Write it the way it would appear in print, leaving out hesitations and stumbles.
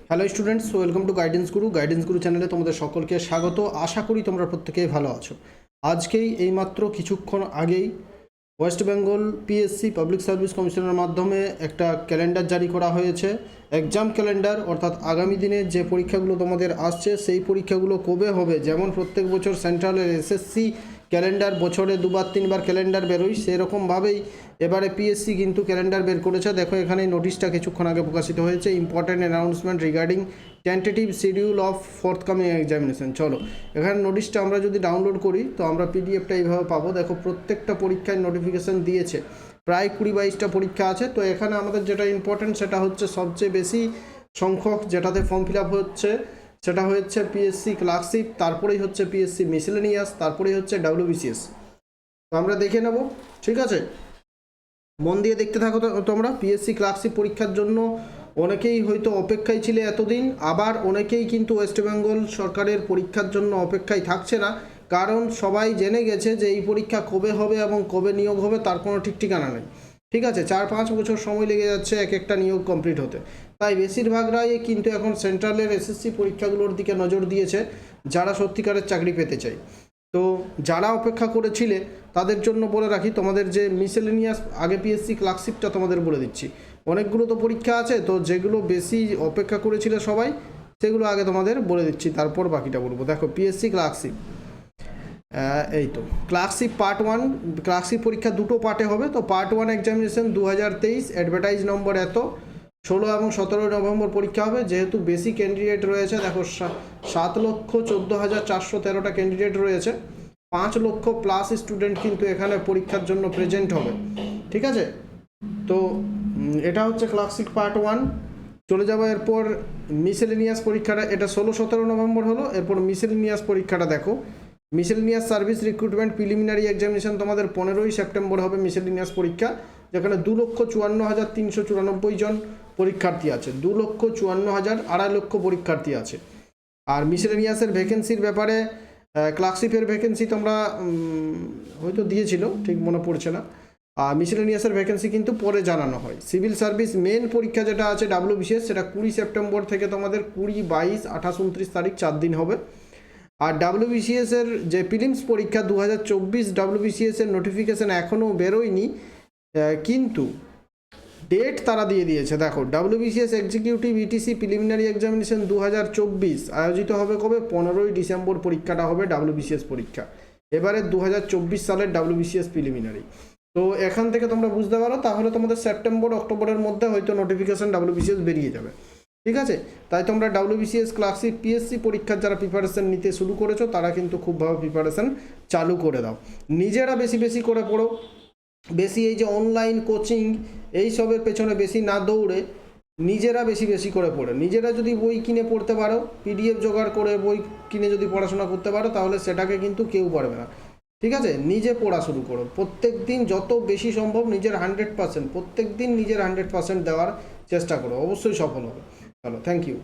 Hello students, welcome to guidance গুরু চ্যানেলে তোমাদের সকলকে স্বাগত। আশা করি তোমরা প্রত্যেকেই ভালো আছো। আজকেই এইমাত্র কিছুক্ষণ আগেই West Bengal PSC public service কমিশনের মাধ্যমে একটা ক্যালেন্ডার জারি করা হয়েছে, এক্সাম ক্যালেন্ডার। অর্থাৎ আগামী দিনে যে পরীক্ষাগুলো তোমাদের আসছে সেই পরীক্ষাগুলো কবে হবে। যেমন প্রত্যেক বছর সেন্ট্রালের এসএসসি ক্যালেন্ডার বছরে দুবার তিনবার ক্যালেন্ডার বেরোয়, সেরকমভাবেই এবারে পিএসসি কিন্তু ক্যালেন্ডার বের করেছে। দেখো এখানে নোটিশটা কিছুক্ষণ আগে প্রকাশিত হয়েছে, important announcement regarding tentative schedule of forthcoming examination. চলো এখানে নোটিশটা আমরা যদি ডাউনলোড করি তো আমরা পিডিএফটা এইভাবে পাবো। দেখো প্রত্যেকটা পরীক্ষায় নোটিফিকেশান দিয়েছে, প্রায় 20-22টা পরীক্ষা আছে। তো এখানে আমাদের যেটা ইম্পর্ট্যান্ট সেটা হচ্ছে সবচেয়ে বেশি সংখ্যক যেটাতে ফর্ম ফিল আপ হচ্ছে সেটা হচ্ছে পিএসসি ক্লার্কশিপ, তারপরেই হচ্ছে পিএসসি মিসেলেনিয়াস, তারপরেই হচ্ছে ডাব্লিউবিসিএস। তো আমরা দেখে নেব, ঠিক আছে? মন দিয়ে দেখতে থাকো তোমরা। পিএসসি ক্লার্কশিপ পরীক্ষার জন্য অনেকেই হয়তো অপেক্ষায় ছিলে এতদিন, আবার অনেকেই কিন্তু ওয়েস্ট বেঙ্গল সরকারের পরীক্ষার জন্য অপেক্ষায় থাকছে না, কারণ সবাই জেনে গেছে যে এই পরীক্ষা কবে হবে এবং কবে নিয়োগ হবে তার কোনো ঠিক ঠিকানা নেই। ঠিক আছে, 4-5 বছর সময় লেগে যাচ্ছে এক একটা নিয়োগ কমপ্লিট হতে। তাই বেশিরভাগরাই কিন্তু এখন সেন্ট্রালের এসএসসি পরীক্ষাগুলোর দিকে নজর দিয়েছে, যারা সত্যিকারের চাকরি পেতে চায়। তো যারা অপেক্ষা করেছিলে তাদের জন্য বলে রাখি, তোমাদের যে মিসেলেনিয়াস, আগে পিএসসি ক্লার্কশিপটা তোমাদের বলে দিচ্ছি। অনেকগুলো তো পরীক্ষা আছে, তো যেগুলো বেশি অপেক্ষা করেছিলে সবাই সেগুলো আগে তোমাদের বলে দিচ্ছি, তারপর বাকিটা বলবো। দেখো পিএসসি ক্লার্কশিপ, এই তো ক্লার্কশিপ পার্ট 1। ক্লার্কশিপ পরীক্ষা দুটো পার্টে হবে। তো পার্ট 1 এক্সামিনেশন 2023, অ্যাডভার্টাইজ নম্বর এত, 16 এবং 17 নভেম্বর পরীক্ষা হবে। যেহেতু বেশি ক্যান্ডিডেট রয়েছে, দেখো 7,14,413টা ক্যান্ডিডেট রয়েছে, 5 লক্ষ প্লাস স্টুডেন্ট কিন্তু এখানে পরীক্ষার জন্য প্রেজেন্ট হবে। ঠিক আছে, তো এটা হচ্ছে ক্লার্কশিপ পার্ট 1। চলে যাবো এরপর মিসেলেনিয়াস পরীক্ষাটা, এটা 16-17 নভেম্বর হলো। এরপর মিসেলেনিয়াস পরীক্ষাটা দেখো, miscellaneous service recruitment preliminary examination তোমাদের 15ই সেপ্টেম্বর হবে মিসেলেনিয়াস পরীক্ষা, যেখানে 2,54,394 জন পরীক্ষার্থী আছে। 2,54,000, 2.5 লক্ষ পরীক্ষার্থী আছে। আর মিসেলেনিয়াসের ভ্যাকেন্সির ব্যাপারে, ক্লার্কশিপের ভ্যাকেন্সি তোমরা হয়তো দিয়েছিল, ঠিক মনে পড়ছে না। আর মিসেলেনিয়াসের ভ্যাকেন্সি কিন্তু পরে জানানো হয়। সিভিল সার্ভিস মেন পরীক্ষা যেটা আছে ডাব্লিউবিসিএস, সেটা 20 সেপ্টেম্বর থেকে তোমাদের 20, 22, 28, 29 তারিখ 4 দিন হবে। আর ডাব্লিউবিসিএসের যে প্রিলিমস পরীক্ষা 2024 ডাব্লিউবিসিএসের নোটিফিকেশান এখনও বেরোয়নি, কিন্তু ডেট তারা দিয়ে দিয়েছে। দেখো WBCS executive etc preliminary examination 2024 আয়োজিত হবে কবে? 15ই ডিসেম্বর পরীক্ষাটা হবে ডাব্লিউবিসিএস পরীক্ষা, এবারে 2024 সালের ডাব্লিউবিসিএস প্রিলিমিনারি। তো এখান থেকে তোমরা বুঝতে পারো, তাহলে তোমাদের সেপ্টেম্বর অক্টোবরের মধ্যে হয়তো নোটিফিকেশান ডাব্লিউবিসিএস বেরিয়ে যাবে। ঠিক আছে, তাই তোমরা ডাব্লিউবিসিএস ক্লার্কশিপ পিএসসি পরীক্ষার যারা প্রিপারেশন নিতে শুরু করেছো তারা কিন্তু খুবভাবে প্রিপারেশন চালু করে দাও। নিজেরা বেশি বেশি করে পড়ো, বেশি এই যে অনলাইন কোচিং এইসবের পেছনে বেশি না দৌড়ে নিজেরা বেশি বেশি করে পড়ে, নিজেরা যদি বই কিনে পড়তে পারো, পিডিএফ জোগাড় করে বই কিনে যদি পড়াশোনা করতে পারো, তাহলে সেটাকে কিন্তু কেউ পারবে না। ঠিক আছে, নিজে পড়া শুরু করো, প্রত্যেক দিন যত বেশি সম্ভব নিজের 100%, প্রত্যেক দিন নিজের 100% দেওয়ার চেষ্টা করো, অবশ্যই সফল হবে। চলো, থ্যাংক ইউ।